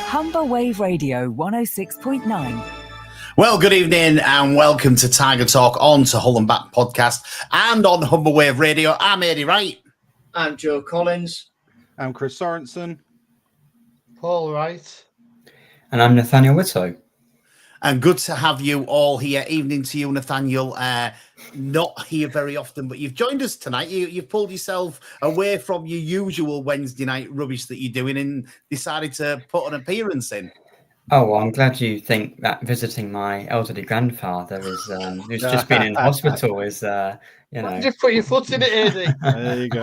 Humber Wave Radio 106.9. Well, good evening and welcome to Tiger Talk on to Hull and Back podcast and on Humber Wave Radio. I'm Eddie Wright. I'm Joe Collins. I'm Chris Sorensen. Paul Wright. And I'm Nathaniel Whitlow. And good to have you all here. Evening to you, Nathaniel. Not here very often, but you've joined us tonight. You've pulled yourself away from your usual Wednesday night rubbish that you're doing and decided to put an appearance in. Oh, well, I'm glad you think that visiting my elderly grandfather who's just been in hospital is, Just put your foot in it, Eddie. There you go.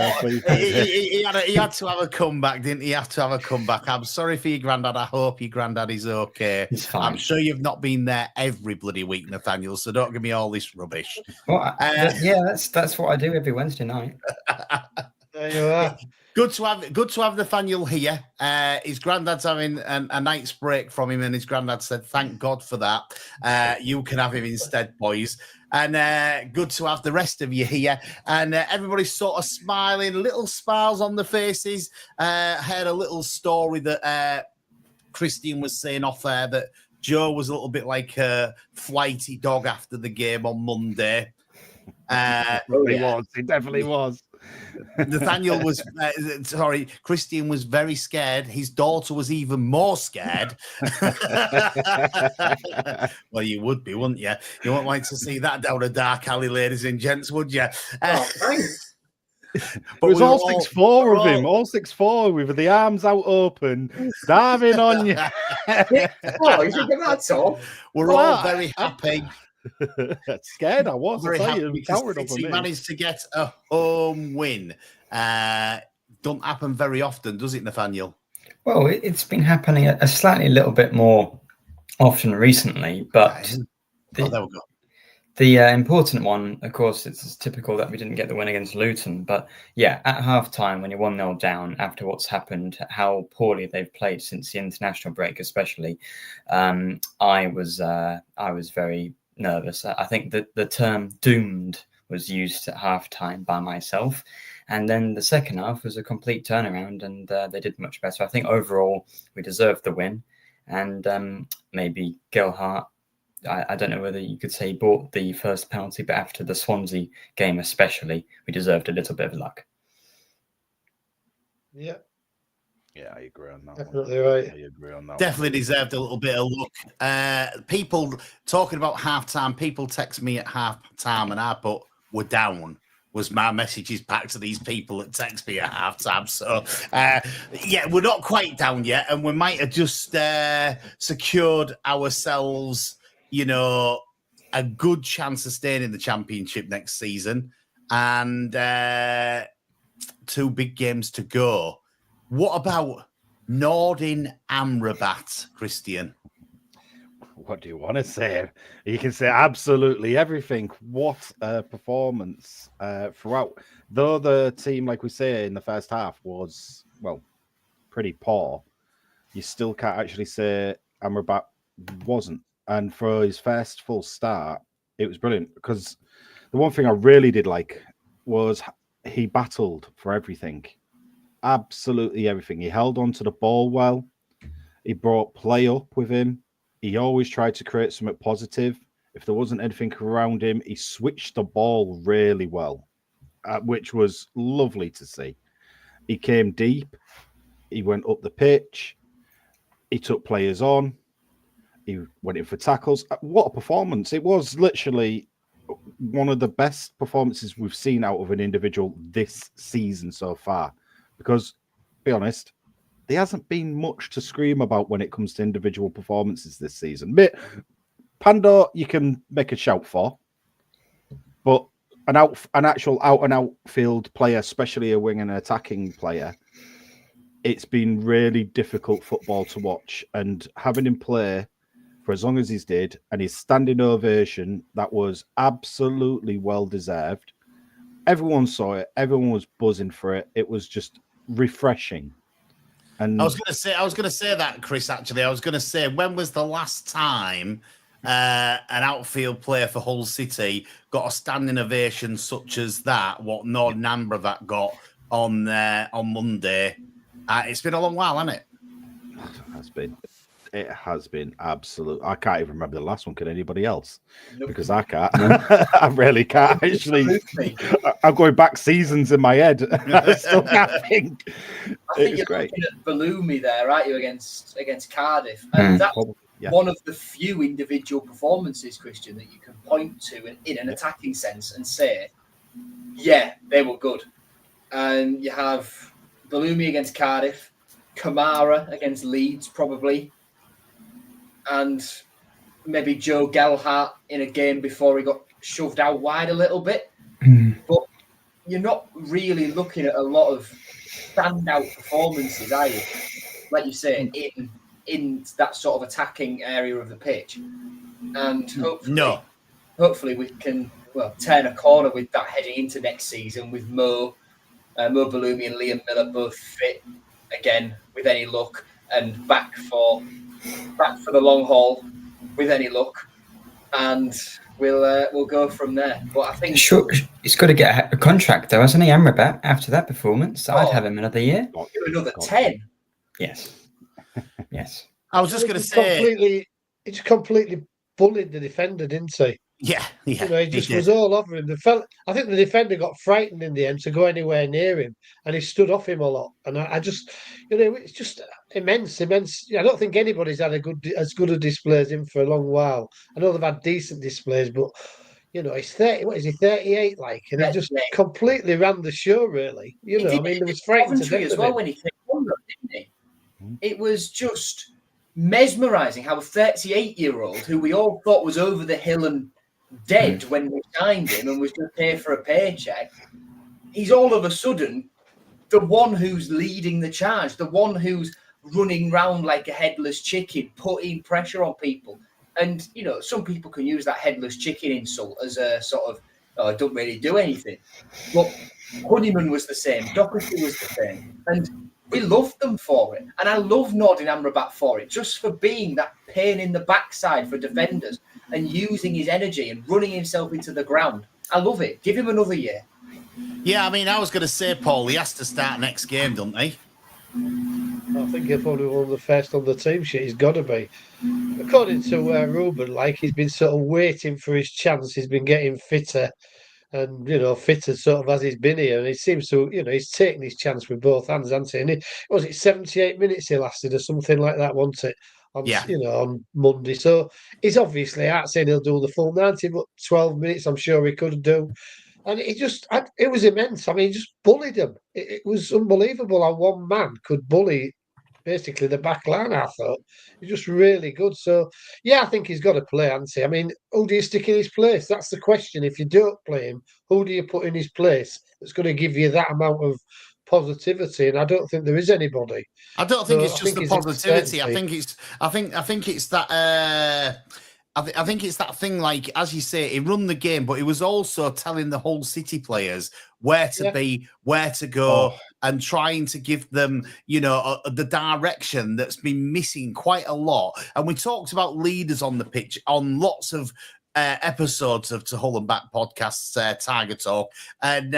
He had to have a comeback, didn't he? I'm sorry for your granddad. I hope your granddad is okay. He's fine. I'm sure you've not been there every bloody week, Nathaniel, so don't give me all this rubbish. Well, that's what I do every Wednesday night. There you are. Good to have Nathaniel here. His granddad's having a night's break from him, and his granddad said, "Thank God for that. You can have him instead, boys." And good to have the rest of you here. And everybody's sort of smiling, little smiles on the faces. Heard a little story that Christian was saying off there that Joe was a little bit like a flighty dog after the game on Monday. He definitely was. Nathaniel was Christian was very scared. His daughter was even more scared. Well, you would be, wouldn't you? You wouldn't like to see that down a dark alley, ladies and gents, would you? Thanks. But it was all 6'4" of him, all 6'4" with the arms out open, diving on you. Oh, you think that's all? We're all very happy. Scared I was. Very happy because he managed to get a home win. Don't happen very often, does it, Nathaniel? Well, it's been happening a slightly little bit more often recently, but there we go. The important one, of course, it's typical that we didn't get the win against Luton. But yeah, at half-time, when you're 1-0 down after what's happened, how poorly they've played since the international break, especially, I was very nervous. I think that the term "doomed" was used at half-time by myself. And then the second half was a complete turnaround, and they did much better. I think overall we deserved the win. And maybe Gelhardt, I don't know whether you could say he bought the first penalty, but after the Swansea game especially, we deserved a little bit of luck. Yeah. Yeah, I agree on that. Definitely right. I agree on that. Definitely deserved a little bit of luck. People talking about half-time, people text me at half-time and I put, "We're down," was my messages back to these people that text me at half-time. So, we're not quite down yet, and we might have just secured ourselves, a good chance of staying in the Championship next season, and 2 big games to go. What about Nordin Amrabat, Christian? What do you want to say? You can say absolutely everything. What a performance throughout. Though the team, like we say, in the first half was, pretty poor, you still can't actually say Amrabat wasn't. And for his first full start, it was brilliant. Because the one thing I really did like was he battled for everything. Absolutely everything. He held on to the ball well. He brought play up with him. He always tried to create something positive. If there wasn't anything around him, he switched the ball really well, which was lovely to see. He came deep. He went up the pitch. He took players on. He went in for tackles. What a performance. It was literally one of the best performances we've seen out of an individual this season so far. Because, be honest, there hasn't been much to scream about when it comes to individual performances this season. Pando, you can make a shout for, but an actual out-and-out field player, especially a wing and an attacking player, it's been really difficult football to watch. And having him play for as long as he's did, and his standing ovation, that was absolutely well-deserved. Everyone saw it. Everyone was buzzing for it. It was just refreshing. And I was going to say that, Chris. Actually, I was going to say, when was the last time an outfield player for Hull City got a standing ovation such as that? What Nordin Amrabat got on Monday. It's been a long while, hasn't it? It has been absolute. I can't even remember the last one. Can anybody else? Nope. Because I can't. I really can't. Actually, I'm going back seasons in my head. I still can't think. I think It's you're great. looking at Balumi there, aren't you, against Cardiff? And that's one of the few individual performances, Christian, that you can point to in an attacking sense and say, yeah, they were good. And you have Balumi against Cardiff, Kamara against Leeds, probably, and maybe Joe Gelhardt in a game before he got shoved out wide a little bit. But you're not really looking at a lot of standout performances, are you? Like you say, in that sort of attacking area of the pitch. And hopefully we can turn a corner with that heading into next season with Mo Balumi and Liam Miller both fit again with any luck, and back for the long haul with any luck, and we'll go from there. But I think he's got to get a contract though, hasn't he, Amrabat? After that performance, I'd have him another year. Another 10. Yes. I was just going to say, he just completely bullied the defender, didn't he? Yeah. He just was all over him. I think the defender got frightened in the end to go anywhere near him, and he stood off him a lot. And I just, it's just immense. I don't think anybody's had as good a display as him for a long while. I know they've had decent displays, but he's 30. What is he? 38, and he just completely ran the show. Really, there was frightened to death as well when he came on, didn't he? It was just mesmerising how a 38-year-old who we all thought was over the hill and dead when we signed him and was going to pay for a paycheck, he's all of a sudden the one who's leading the charge, the one who's running round like a headless chicken, putting pressure on people. And, some people can use that headless chicken insult as a sort of, I don't really do anything. But Honeyman was the same, Doherty was the same. And we loved them for it. And I love Nordin Amrabat for it, just for being that pain in the backside for defenders and using his energy and running himself into the ground. I love it. Give him another year. Yeah, I was going to say, Paul, he has to start next game, doesn't he? I think he'll probably one of the first on the team sheet. He's got to be. According to Ruben, he's been sort of waiting for his chance. He's been getting fitter and, fitter sort of as he's been here. And he seems to, he's taken his chance with both hands, hasn't he? And was it 78 minutes he lasted or something like that, wasn't it? On Monday. So he's obviously out saying he'll do the full 90, but 12 minutes I'm sure he could do. And it was immense. He just bullied him. It was unbelievable how one man could bully basically the back line, I thought. He's just really good. So, yeah, I think he's got to play, hasn't he? Who do you stick in his place? That's the question. If you don't play him, who do you put in his place that's going to give you that amount of positivity? And I don't think there is anybody. I don't think it's just the positivity. I think it's that. I think it's that thing, like, as you say, he run the game, but he was also telling the whole City players where to be, where to go, and trying to give them, the direction that's been missing quite a lot. And we talked about leaders on the pitch on lots of episodes of To Hull and Back podcasts, Tiger Talk. And,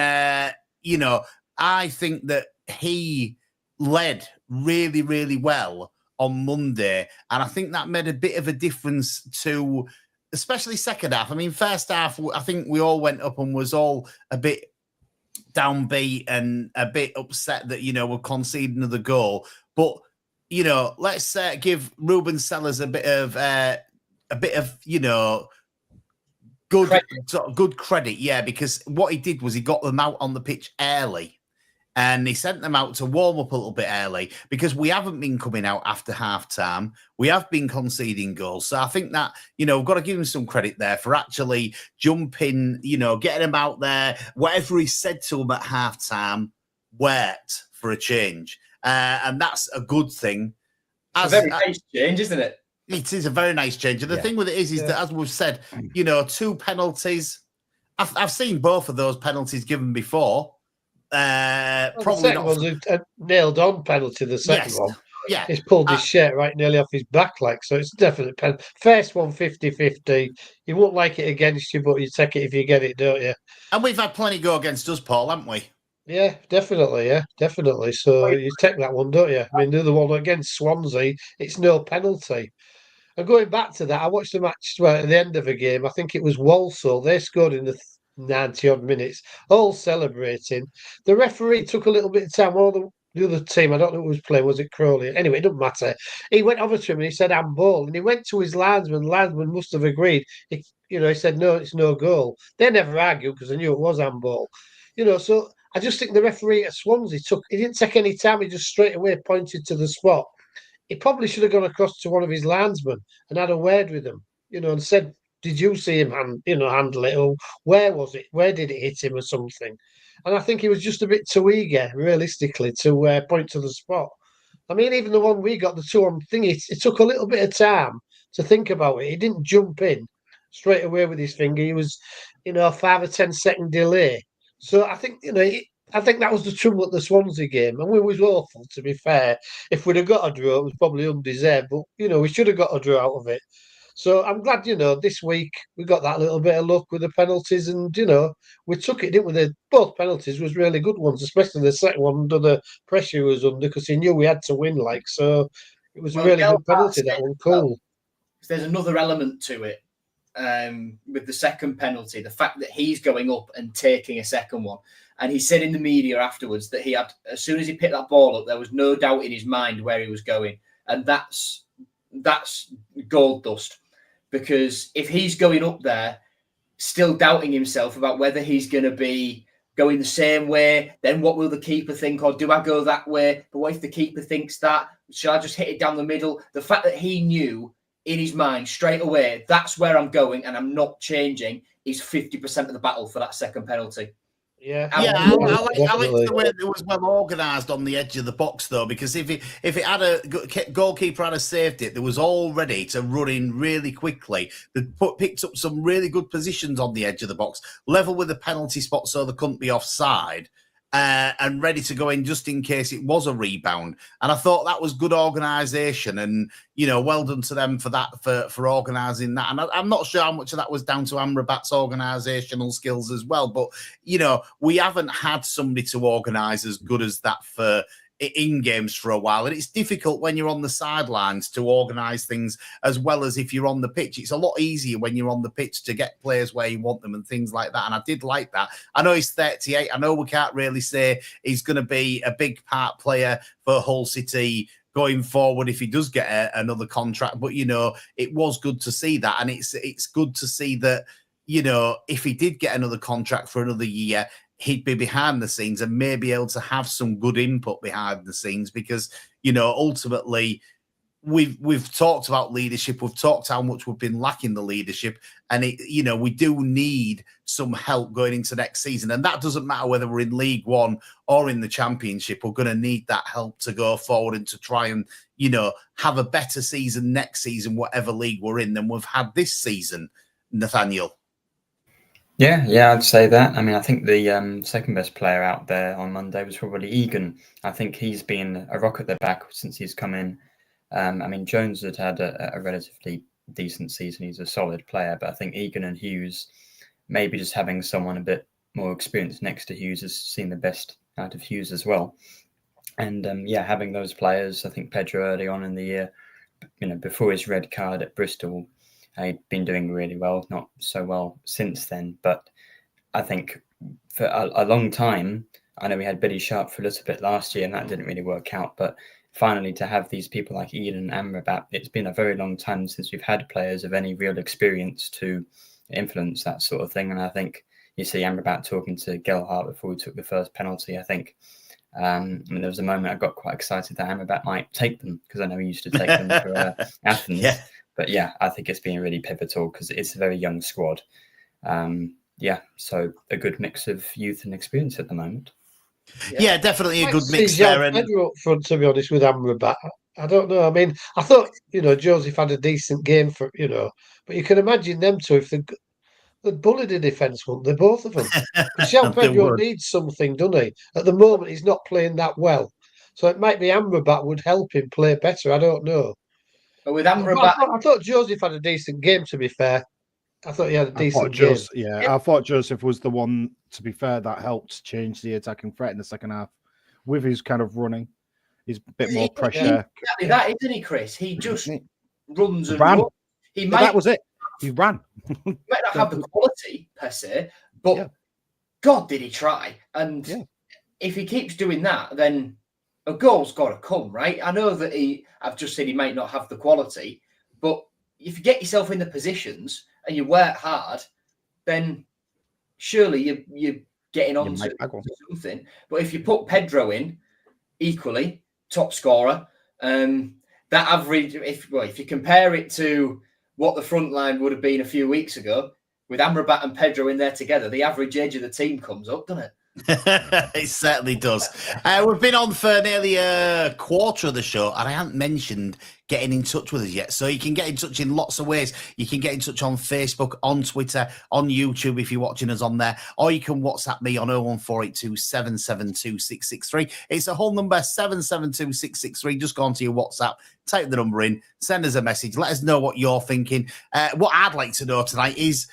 I think that he led really, really well on Monday, and I think that made a bit of a difference to, especially second half. First half, I think we all went up and was all a bit downbeat and a bit upset that we're conceding another goal. But let's give Ruben Sellers a bit of good credit, yeah, because what he did was he got them out on the pitch early. And he sent them out to warm up a little bit early because we haven't been coming out after half-time. We have been conceding goals. So I think that, we've got to give him some credit there for actually jumping, getting him out there. Whatever he said to him at half-time worked for a change. And that's a good thing. It's a very nice change, isn't it? It is a very nice change. And the thing with it is that, as we've said, 2 penalties. I've seen both of those penalties given before. Probably the second one's a nailed on penalty. The second one, he's pulled his shirt right nearly off his back, so it's definitely penalty. First one 50-50. You won't like it against you, but you take it if you get it, don't you? And we've had plenty go against us, Paul, haven't we? Yeah, definitely. So you take that one, don't you? I mean, the other one against Swansea, it's no penalty. And going back to that, I watched the match at the end of the game. I think it was Walsall. They scored in the 90 odd minutes, all celebrating. The referee took a little bit of time. All the other team, I don't know who was playing, was it Crowley? Anyway, it doesn't matter. He went over to him and he said, handball. And he went to his linesman. Linesman must have agreed. He said, no, it's no goal. They never argued because they knew it was handball. So I just think the referee at Swansea he didn't take any time. He just straight away pointed to the spot. He probably should have gone across to one of his linesmen and had a word with them, and said, "Did you see him handle it? Or where was it? Where did it hit him, or something?" And I think he was just a bit too eager, realistically, to point to the spot. I mean, even the one we got, the 2-on thing, it took a little bit of time to think about it. He didn't jump in straight away with his finger. He was, a 5 or 10 second delay. So I think, I think that was the trouble at the Swansea game. And we was awful, to be fair. If we'd have got a draw, it was probably undeserved. But, we should have got a draw out of it. So I'm glad, this week we got that little bit of luck with the penalties, and we took it, didn't we? Both penalties was really good ones, especially the second one under the pressure he was under, because he knew we had to win. So it was a really good penalty. That one, cool. There's another element to it with the second penalty, the fact that he's going up and taking a second one. And he said in the media afterwards that he had, as soon as he picked that ball up, there was no doubt in his mind where he was going, and that's gold dust. Because if he's going up there still doubting himself about whether he's going to be going the same way, then what will the keeper think? Or do I go that way? But what if the keeper thinks that? Should I just hit it down the middle? The fact that he knew in his mind straight away, that's where I'm going and I'm not changing, is 50% of the battle for that second penalty. Yeah, I like the way it was well organised on the edge of the box, though, because if it had a goalkeeper had saved it, there was all ready to run in really quickly. They picked up some really good positions on the edge of the box, level with the penalty spot so they couldn't be offside, and ready to go in just in case it was a rebound. And I thought that was good organisation, and well done to them for that, for organising that. And I'm not sure how much of that was down to Amrabat's organisational skills as well, but we haven't had somebody to organise as good as that for in games for a while, and it's difficult when you're on the sidelines to organise things as well as if you're on the pitch. It's a lot easier when you're on the pitch to get players where you want them and things like that, and I did like that. I know he's 38. I know we can't really say he's going to be a big part player for Hull City going forward if he does get another contract, but it was good to see that, and it's good to see that if he did get another contract for another year, he'd be behind the scenes and may be able to have some good input behind the scenes, because ultimately we've talked about leadership, we've talked how much we've been lacking the leadership, and we do need some help going into next season, and that doesn't matter whether we're in League One or in the Championship. We're going to need that help to go forward and to try and have a better season next season, whatever league we're in, than we've had this season. Nathaniel? Yeah, I'd say that. I mean, I think the second best player out there on Monday was probably Egan. I think he's been a rock at the back since he's come in. I mean, Jones had a relatively decent season. He's a solid player, but I think Egan and Hughes, maybe just having someone a bit more experienced next to Hughes, has seen the best out of Hughes as well. And having those players, I think Pedro early on in the year, before his red card at Bristol, he'd been doing really well, not so well since then. But I think for a long time, I know we had Billy Sharp for a little bit last year and that didn't really work out. But finally, to have these people like Eden and Amrabat, it's been a very long time since we've had players of any real experience to influence that sort of thing. And I think you see Amrabat talking to Gelhardt before he took the first penalty. I think there was a moment I got quite excited that Amrabat might take them, because I know he used to take them for Athens. Yeah. But I think it's been really pivotal because it's a very young squad. So a good mix of youth and experience at the moment. Yeah, definitely a good mix there. And Pedro up front, to be honest, with Amrabat, I don't know. I mean, I thought Joseph had a decent game for but you can imagine them two if they'd bullied the defence, wouldn't they? Both of them. Because João Pedro needs something, doesn't he? At the moment, he's not playing that well, so it might be Amrabat would help him play better. I don't know. But with Amrabat, I thought Joseph had a decent game, to be fair. I thought he had a decent game. I thought Joseph was the one, to be fair, that helped change the attacking threat in the second half with his kind of running. He's a bit more pressure. Exactly that, isn't he, Chris? He just runs and ran. runs. That was it. He ran. He might not have the quality per se, but God, did he try? And if he keeps doing that, then a goal's got to come, right? I know that I've just said he might not have the quality, but if you get yourself in the positions and you work hard, then surely you're getting on to something. But if you put Pedro in, equally top scorer, that average, if you compare it to what the front line would have been a few weeks ago, with Amrabat and Pedro in there together, the average age of the team comes up, doesn't it? It certainly does. We've been on for nearly a quarter of the show, and I haven't mentioned getting in touch with us yet. So you can get in touch in lots of ways. You can get in touch on Facebook, on Twitter, on YouTube if you're watching us on there, or you can WhatsApp me on 01482 772 663. It's a whole number, 772 663. Just go onto your WhatsApp, type the number in, send us a message, let us know what you're thinking. What I'd like to know tonight is,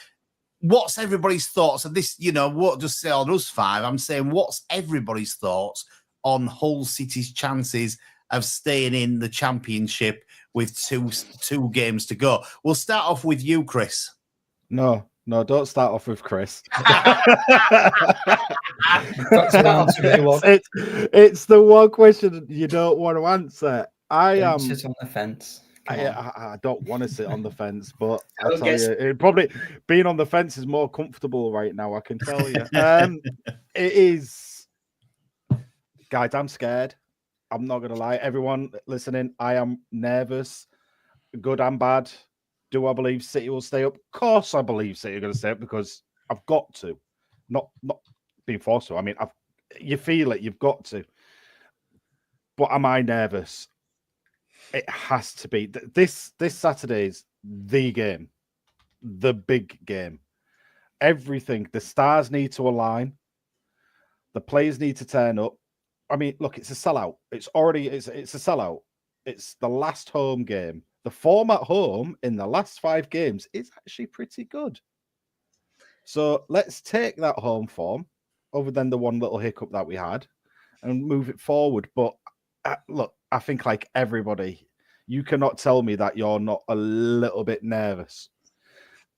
what's everybody's thoughts? And this, won't just say on us five. I'm saying, what's everybody's thoughts on Hull City's chances of staying in the Championship with two games to go? We'll start off with you, Chris. No, don't start off with Chris. It's the one question you don't want to answer. I am sit on the fence. I don't want to sit on the fence, but I'll tell you, it probably being on the fence is more comfortable right now. I can tell you, it is, guys. I'm scared. I'm not gonna lie. Everyone listening, I am nervous, good and bad. Do I believe City will stay up? Of course, I believe City are going to stay up because I've got to, not being forced to. I mean, you feel it. You've got to. But am I nervous? It has to be. This Saturday's the game, the big game. Everything. The stars need to align. The players need to turn up. I mean, look, it's a sellout. It's a sellout. It's the last home game. The form at home in the last 5 games is actually pretty good. So let's take that home form, other than the one little hiccup that we had, and move it forward. But look, I think like everybody, you cannot tell me that you're not a little bit nervous.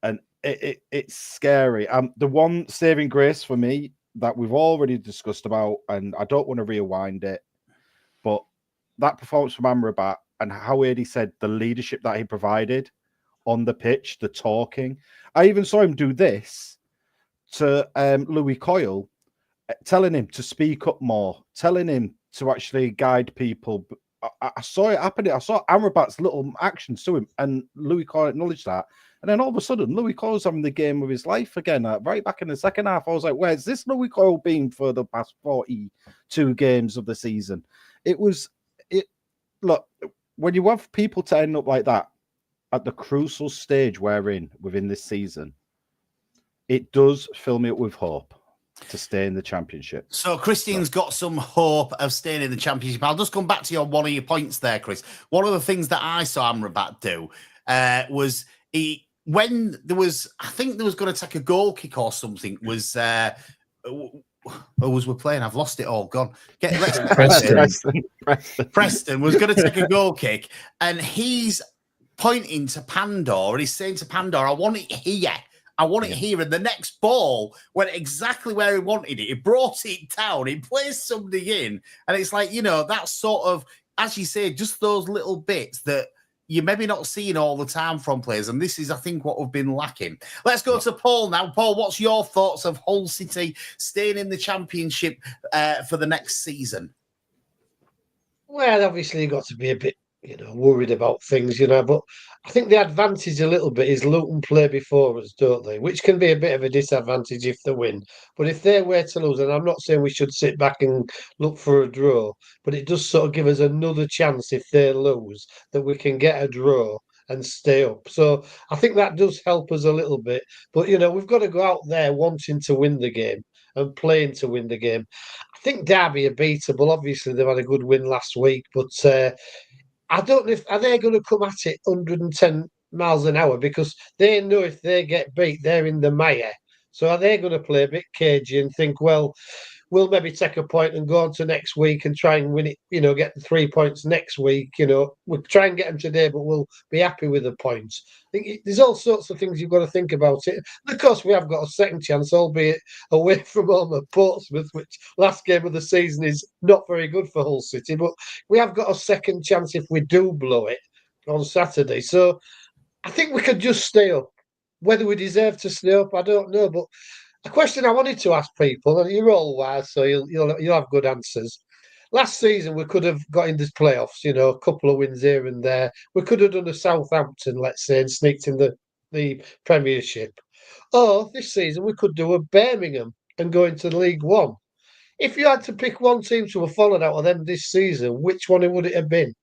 And it's scary. The one saving grace for me that we've already discussed about, and I don't want to rewind it, but that performance from Amrabat and how Eddie said the leadership that he provided on the pitch, the talking. I even saw him do this to Louis Coyle, telling him to speak up more, telling him to actually guide people. I saw it happening. I saw Amrabat's little actions to him, and Louis Coyle acknowledged that. And then all of a sudden, Louis Coyle's having the game of his life again. Right back in the second half, I was like, where's this Louis Coyle been for the past 42 games of the season? Look, when you have people turning up like that at the crucial stage we're in within this season, it does fill me up with hope to stay in the Championship. So Christian's got some hope of staying in the Championship. I'll just come back to one of your points there, Chris. One of the things that I saw Amrabat do was when there was, I think there was going to take a goal kick or something, was who was we playing? I've lost it all. Gone. Preston was going to take a goal kick, and he's pointing to Pandor, and he's saying to Pandor, I want it here. I want it here. And the next ball went exactly where he wanted it. He brought it down. He placed somebody in. And it's like, that's sort of, as you say, just those little bits that you're maybe not seeing all the time from players. And this is, I think, what we've been lacking. Let's go to Paul now. Paul, what's your thoughts of Hull City staying in the Championship for the next season? Well, obviously, you've got to be a bit, worried about things, but I think the advantage a little bit is Luton play before us, don't they? Which can be a bit of a disadvantage if they win. But if they were to lose, and I'm not saying we should sit back and look for a draw, but it does sort of give us another chance if they lose that we can get a draw and stay up. So I think that does help us a little bit. But, we've got to go out there wanting to win the game and playing to win the game. I think Derby are beatable. Obviously, they've had a good win last week, but I don't know are they going to come at it 110 miles an hour because they know if they get beat, they're in the mire. So are they going to play a bit cagey and think, well, we'll maybe take a point and go on to next week and try and win it, get the 3 points next week. We'll try and get them today, but we'll be happy with the points. I think there's all sorts of things you've got to think about it. And of course, we have got a second chance, albeit away from home at Portsmouth, which last game of the season is not very good for Hull City, but we have got a second chance if we do blow it on Saturday. So I think we could just stay up. Whether we deserve to stay up, I don't know, but a question I wanted to ask people, and you're all wise, so you'll have good answers. Last season, we could have got in the playoffs, a couple of wins here and there. We could have done a Southampton, let's say, and sneaked in the Premiership. Or this season, we could do a Birmingham and go into League One. If you had to pick one team to have followed out of them this season, which one would it have been?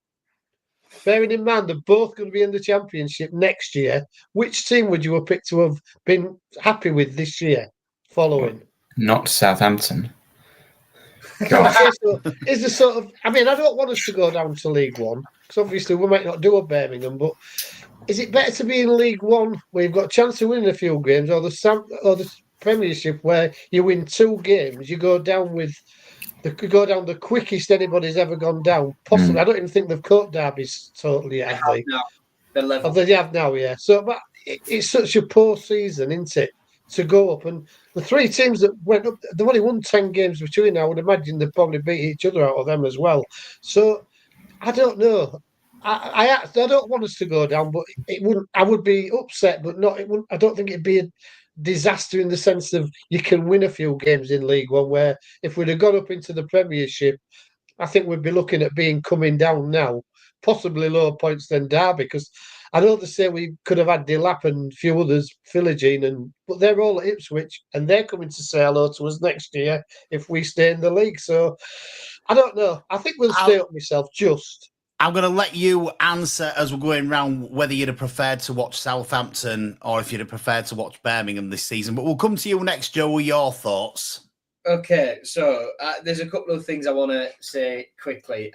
Bearing in mind they're both going to be in the Championship next year, which team would you have picked to have been happy with this year? Following, not Southampton. Is the sort of? I mean, I don't want us to go down to League One because obviously we might not do a Birmingham. But is it better to be in League One where you've got a chance to win a few games, or the Premiership where you win 2 games, you go down the quickest anybody's ever gone down? Possibly, I don't even think they've caught derbies totally yet. Have they? No, they're level. They have now, yeah. So, but it's such a poor season, isn't it? To go up, and the 3 teams that went up, they've only won 10 games between. I would imagine they'd probably beat each other out of them as well. So I don't know. I don't want us to go down, but it wouldn't. I would be upset, but not. It wouldn't. I don't think it'd be a disaster in the sense of you can win a few games in League One. Where if we'd have got up into the Premiership, I think we'd be looking at coming down now, possibly lower points than Derby, because I know they say we could have had Delap and a few others, Philogene, but they're all at Ipswich, and they're coming to say hello to us next year if we stay in the league. So I don't know. I think we'll stay up myself. I'm going to let you answer as we're going round whether you'd have preferred to watch Southampton or if you'd have preferred to watch Birmingham this season. But we'll come to you next, Joe, with your thoughts. Okay, so there's a couple of things I want to say quickly.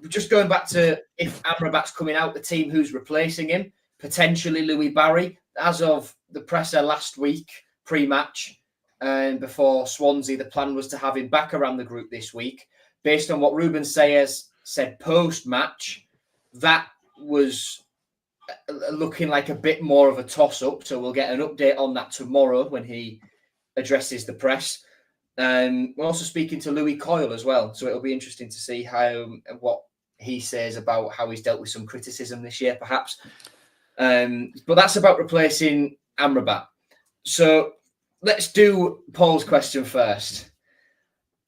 Just going back to if Amrabat's coming out, the team who's replacing him, potentially Louis Barry. As of the presser last week, pre-match, and before Swansea, the plan was to have him back around the group this week. Based on what Ruben Sayers said post-match, that was looking like a bit more of a toss-up. So we'll get an update on that tomorrow when he addresses the press. We're also speaking to Louis Coyle as well, so it'll be interesting to see what he says about how he's dealt with some criticism this year, perhaps. But that's about replacing Amrabat. So let's do Paul's question first.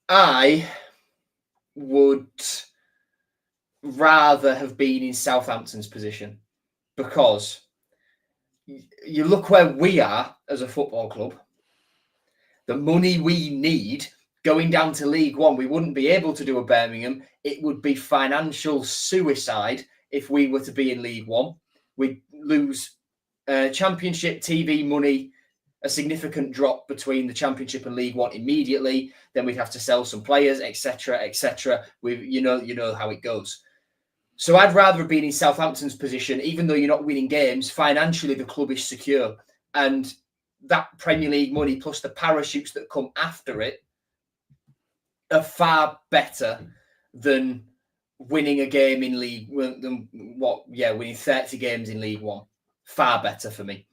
I would rather have been in Southampton's position because you look where we are as a football club. The money we need going down to League One, we wouldn't be able to do a Birmingham. It would be financial suicide if we were to be in League One. We'd lose Championship TV money, a significant drop between the Championship and League One immediately. Then we'd have to sell some players, etc., etc. You know how it goes. So I'd rather have been in Southampton's position, even though you're not winning games. Financially, the club is secure, and that Premier League money plus the parachutes that come after it are far better than winning a game in League winning 30 games in League One. Far better for me.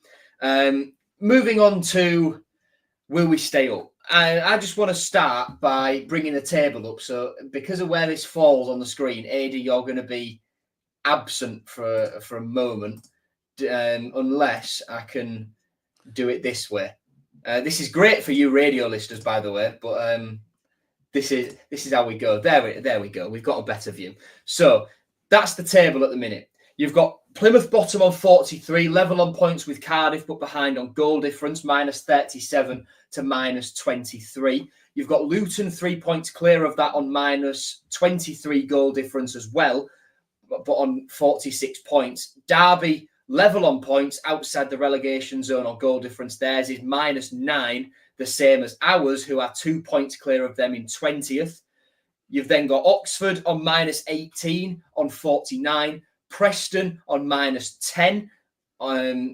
Moving on to will we stay up? I just want to start by bringing the table up. So because of where this falls on the screen, Ada, you're going to be absent for a moment unless I can do it this way. This is great for you radio listeners, by the way, but this is how we go. There we go. We've got a better view. So that's the table at the minute. You've got Plymouth bottom on 43, level on points with Cardiff, but behind on goal difference, minus 37 to minus 23. You've got Luton 3 points clear of that on minus 23 goal difference as well, but on 46 points. Derby level on points outside the relegation zone or goal difference. Theirs is minus 9, the same as ours, who are 2 points clear of them in 20th. You've then got Oxford on minus 18 on 49. Preston on -10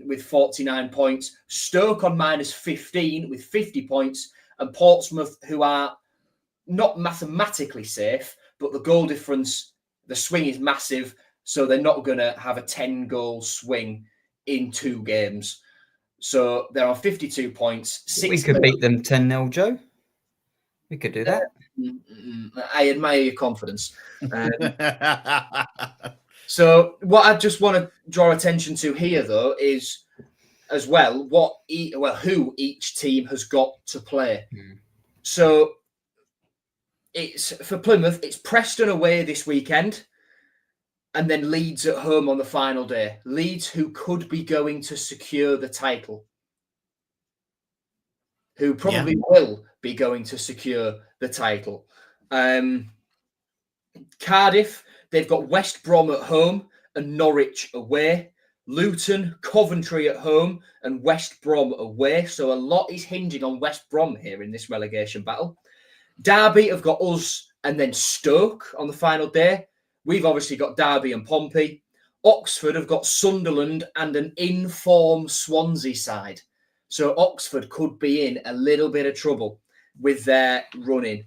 with 49 points. Stoke on -15 with 50 points. And Portsmouth, who are not mathematically safe, but the goal difference, the swing is massive. So they're not going to have a 10-goal swing in 2 games. So they're on 52 points. We could beat them 10-0, Joe. We could do that. I admire your confidence. So what I just want to draw attention to here, though, is as well who each team has got to play. So it's for Plymouth, it's Preston away this weekend, and then Leeds at home on the final day. Leeds, who could be going to secure the title, who probably will be going to secure the title. Cardiff, they've got West Brom at home and Norwich away. Luton, Coventry at home and West Brom away. So a lot is hinging on West Brom here in this relegation battle. Derby have got us and then Stoke on the final day. We've obviously got Derby and Pompey. Oxford have got Sunderland and an in-form Swansea side. So Oxford could be in a little bit of trouble with their running.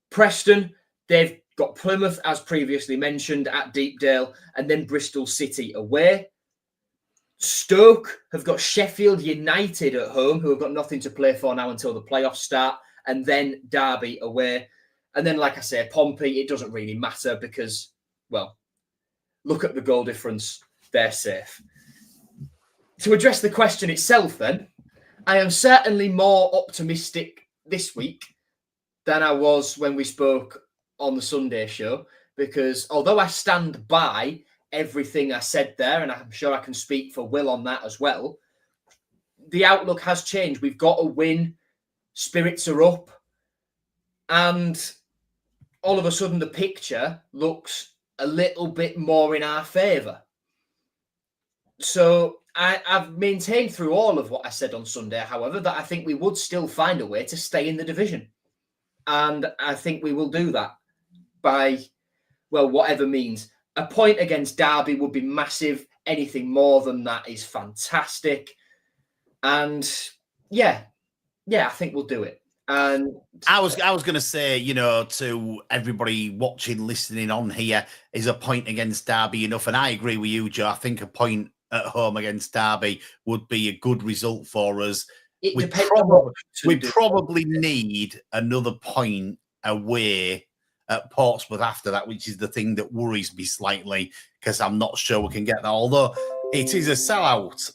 Preston, they've got Plymouth, as previously mentioned, at Deepdale, and then Bristol City away. Stoke have got Sheffield United at home, who have got nothing to play for now until the playoffs start, and then Derby away. And then, like I say, Pompey, it doesn't really matter because, well, look at the goal difference. They're safe. To address the question itself, then, I am certainly more optimistic this week than I was when we spoke on the Sunday show, because although I stand by everything I said there, and I'm sure I can speak for Will on that as well, the outlook has changed. We've got a win, spirits are up, and all of a sudden the picture looks a little bit more in our favour. So I've maintained through all of what I said on Sunday, however, that I think we would still find a way to stay in the division. And I think we will do that by, well, whatever means. A point against Derby would be massive. Anything more than that is fantastic. And yeah, I think we'll do it. And I was going to say, you know, to everybody watching, listening on here, is a point against Derby enough? And I agree with you, Joe. I think a point at home against Derby would be a good result for us. We probably need another point away at Portsmouth after that, which is the thing that worries me slightly, because I'm not sure we can get that. Although it is a sellout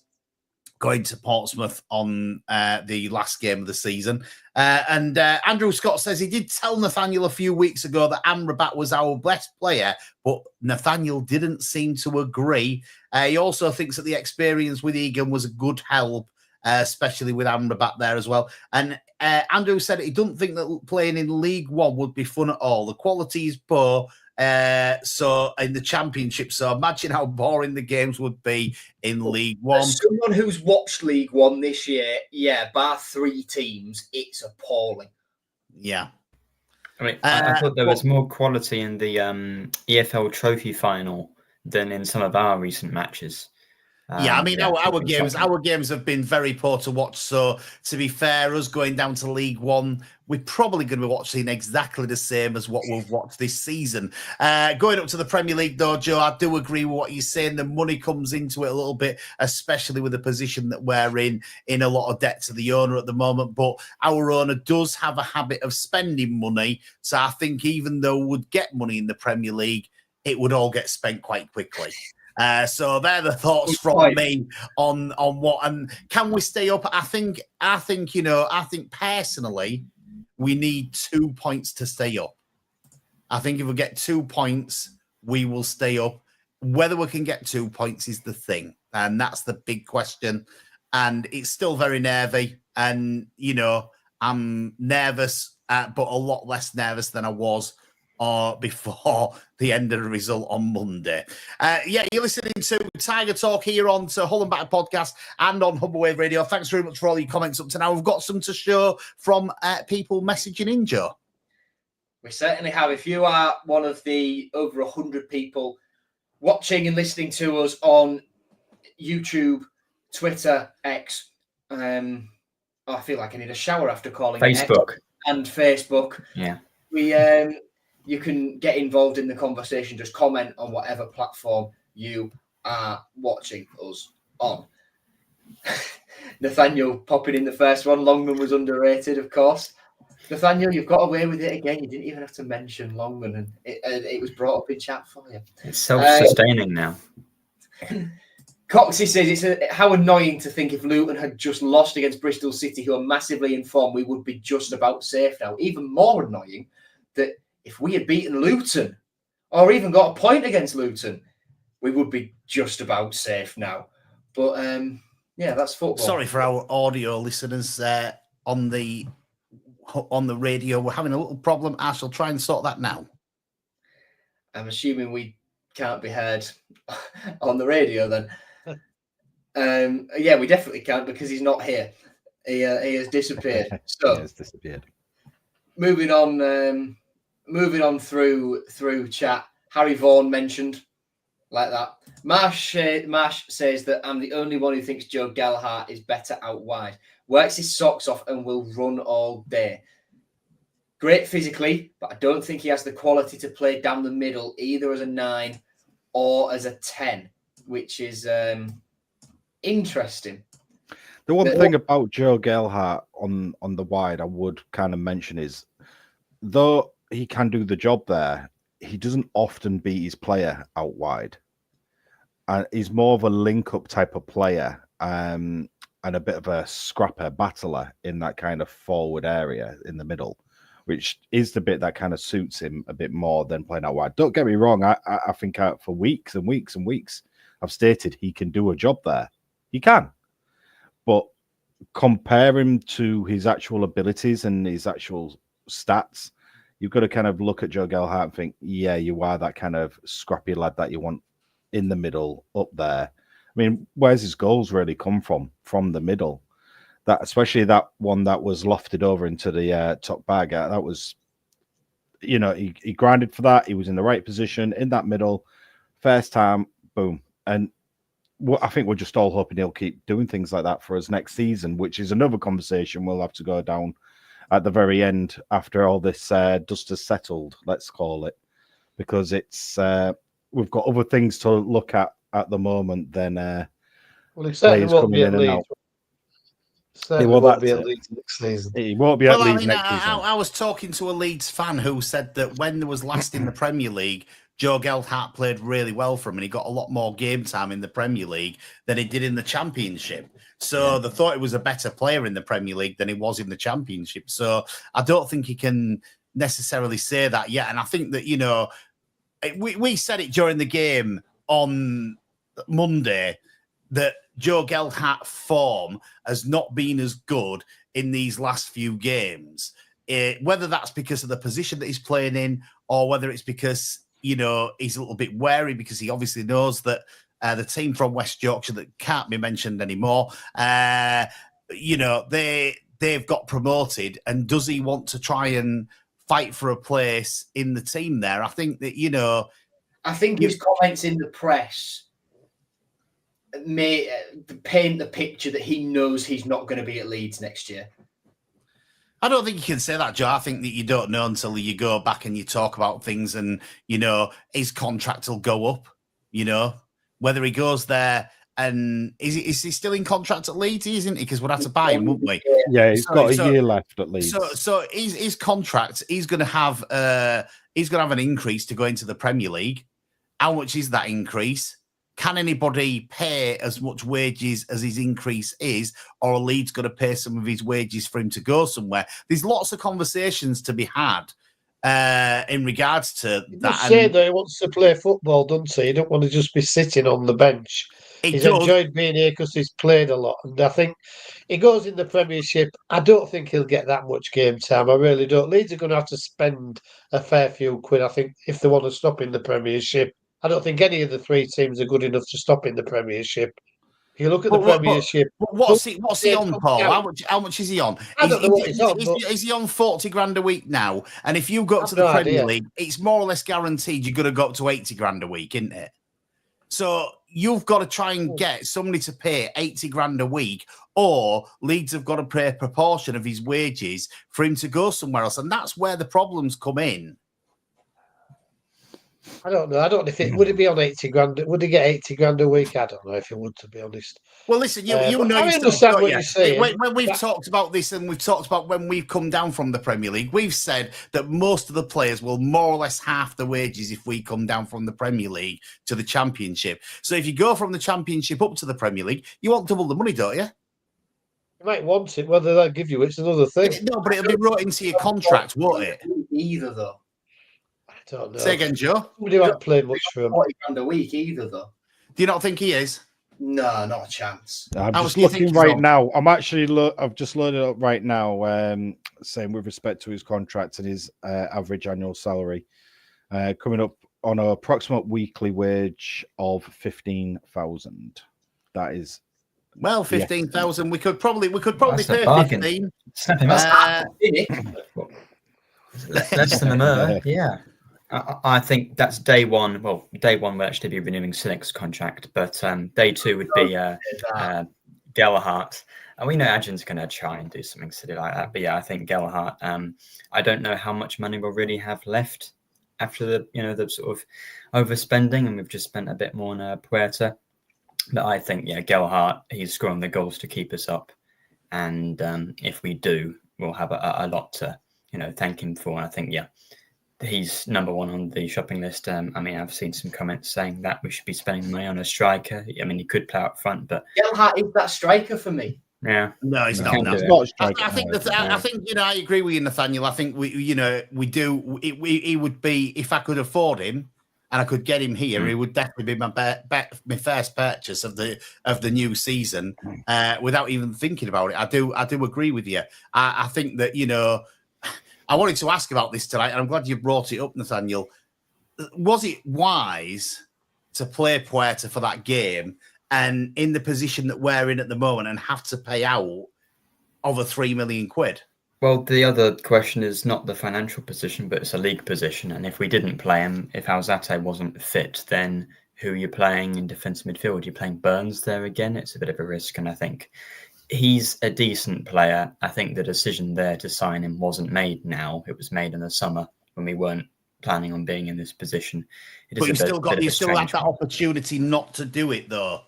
going to Portsmouth on the last game of the season. And Andrew Scott says he did tell Nathaniel a few weeks ago that Amrabat was our best player, but Nathaniel didn't seem to agree. He also thinks that the experience with Egan was a good help, especially with Amrabat there as well. And Andrew said he doesn't think that playing in League One would be fun at all. The quality is poor. So in the Championship, so imagine how boring the games would be in League One. As someone who's watched League One this year, bar 3 teams, it's appalling. Yeah. I mean, I thought there was more quality in the EFL Trophy final than in some of our recent matches. Yeah, I mean, our games have been very poor to watch. So, to be fair, us going down to League One, we're probably going to be watching exactly the same as what we've watched this season. Going up to the Premier League, though, Joe, I do agree with what you're saying. The money comes into it a little bit, especially with the position that we're in a lot of debt to the owner at the moment. But our owner does have a habit of spending money. So, I think even though we'd get money in the Premier League, it would all get spent quite quickly. So they're the thoughts from me on what, and can we stay up? I think personally we need 2 points to stay up. I think if we get 2 points, we will stay up. Whether we can get 2 points is the thing, and that's the big question. And it's still very nervy, and I'm nervous, but a lot less nervous than I was before the end of the result on Monday. You're listening to Tiger Talk here on to Hull and Batter Podcast and on Humber Wave Radio. Thanks very much for all your comments up to now. We've got some to show from people messaging in, Joe. We certainly have. If you are one of the over 100 people watching and listening to us on YouTube, Twitter, X. I feel like I need a shower after calling Facebook. it X, and Facebook. Yeah. You can get involved in the conversation. Just comment on whatever platform you are watching us on. Nathaniel popping in the first one. Longman was underrated, of course. Nathaniel, you've got away with it again. You didn't even have to mention Longman, and it was brought up in chat for you. It's self-sustaining now. Coxie says how annoying to think if Luton had just lost against Bristol City, who are massively in form, we would be just about safe now. Even more annoying that if we had beaten Luton or even got a point against Luton, we would be just about safe now. But yeah, that's football. Sorry for our audio listeners on the radio. We're having a little problem. I shall try and sort that now. I'm assuming we can't be heard on the radio then. Yeah, we definitely can't because he's not here. He has disappeared. So he has disappeared. Moving on through chat. Harry Vaughan mentioned like that. Marsh says that I'm the only one who thinks Joe Gelhardt is better out wide. Works his socks off and will run all day. Great physically, but I don't think he has the quality to play down the middle either as a 9 or as a 10, which is interesting. The one thing about Joe Gelhardt on the wide I would kind of mention is, though he can do the job there, he doesn't often beat his player out wide. And he's more of a link-up type of player and a bit of a scrapper, battler in that kind of forward area in the middle, which is the bit that kind of suits him a bit more than playing out wide. Don't get me wrong, I think for weeks and weeks and weeks, I've stated he can do a job there. He can. But compare him to his actual abilities and his actual stats, you've got to kind of look at Joe Gelhardt and think, yeah, you are that kind of scrappy lad that you want in the middle up there. I mean, where's his goals really come from? From the middle. That, especially that one that was lofted over into the top bag. That was, he grinded for that. He was in the right position in that middle. First time, boom. And I think we're just all hoping he'll keep doing things like that for us next season, which is another conversation we'll have to go down at the very end after all this dust has settled, let's call it, because it's we've got other things to look at the moment than well, it certainly won't be at Leeds. Certainly won't be at Leeds next season. He won't be at Leeds next season. I was talking to a Leeds fan who said that when there was last in the Premier League, Joe Gelhardt played really well for him and he got a lot more game time in the Premier League than he did in the Championship. So they thought he was a better player in the Premier League than he was in the Championship. So I don't think he can necessarily say that yet. And I think that, we said it during the game on Monday that Joe Gelhardt form has not been as good in these last few games. Whether that's because of the position that he's playing in or whether it's because he's a little bit wary because he obviously knows that the team from West Yorkshire that can't be mentioned anymore, they've got promoted. And does he want to try and fight for a place in the team there? I think that, I think his comments in the press may paint the picture that he knows he's not going to be at Leeds next year. I don't think you can say that, Joe. I think that you don't know until you go back and you talk about things and, his contract will go up, whether he goes there and is he still in contract at Leeds, isn't he? Because we'd have to buy him, wouldn't we? Yeah, he's got a year left at Leeds. So his contract, he's going to have an increase to go into the Premier League. How much is that increase? Can anybody pay as much wages as his increase is, or are Leeds going to pay some of his wages for him to go somewhere? There's lots of conversations to be had in regards to that. He say that he wants to play football, doesn't he? He don't want to just be sitting on the bench. He's enjoyed being here because he's played a lot. And I think he goes in the Premiership. I don't think he'll get that much game time. I really don't. Leeds are going to have to spend a fair few quid, I think, if they want to stop in the Premiership. I don't think any of the three teams are good enough to stop in the Premiership. If you look at the Premiership, what's he on, Paul? How much is he on? I don't know what he's on. Is he on 40 grand a week now? And if you go to the Premier League, it's more or less guaranteed you're going to go up to 80 grand a week, isn't it? So you've got to try and get somebody to pay 80 grand a week, or Leeds have got to pay a proportion of his wages for him to go somewhere else. And that's where the problems come in. I don't know. I don't know if it would it be on 80 grand. Would he get 80 grand a week? I don't know if it would, to be honest. Well, listen, you know, I yourself, understand what don't you're you? saying. When we've talked about this, and we've talked about when we've come down from the Premier League, we've said that most of the players will more or less half the wages if we come down from the Premier League to the Championship. So if you go from the Championship up to the Premier League, you want double the money, don't you? You might want it. Whether they'll give you it's another thing. No, but it'll be wrote into your contract, won't it? Either though. I don't know. Say again, Joe. Somebody won't play much for him. 40 grand a week either though. Do you not think he is? No, not a chance. I'm How just much do you looking think he's right on? now. I've just loaded it up right now, saying with respect to his contract and his average annual salary, coming up on an approximate weekly wage of 15,000. That is 15,000. We could probably That's a pay bargain. 15. Snap him up. Less than a yeah. I think that's day one. Well, day one would actually be renewing Sinek's contract, but day two would be Gelhardt. And we know Adrian's going to try and do something silly like that. But yeah, I think Gelhardt. I don't know how much money we'll really have left after the sort of overspending, and we've just spent a bit more on Puerta. But I think Gelhardt, he's scoring the goals to keep us up, and if we do, we'll have a lot to thank him for. And I think he's number one on the shopping list. I mean, I've seen some comments saying that we should be spending money on a striker. I mean, he could play up front, but Gelhardt is that striker for me. Yeah, no, he's not. He's not a striker. I think I agree with you, Nathaniel. I think we do. He would be, if I could afford him and I could get him here, he would definitely be my first purchase of the new season, without even thinking about it. I do agree with you. I think that I wanted to ask about this tonight, and I'm glad you brought it up, Nathaniel. Was it wise to play Puerta for that game, and in the position that we're in at the moment, and have to pay out over £3 million? Well, the other question is not the financial position, but it's a league position. And if we didn't play him, if Alzate wasn't fit, then who are you playing in defensive midfield? You're playing Burns there again. It's a bit of a risk, and I think he's a decent player. I think the decision there to sign him wasn't made now. It was made in the summer when we weren't planning on being in this position. But you still had that opportunity not to do it, though.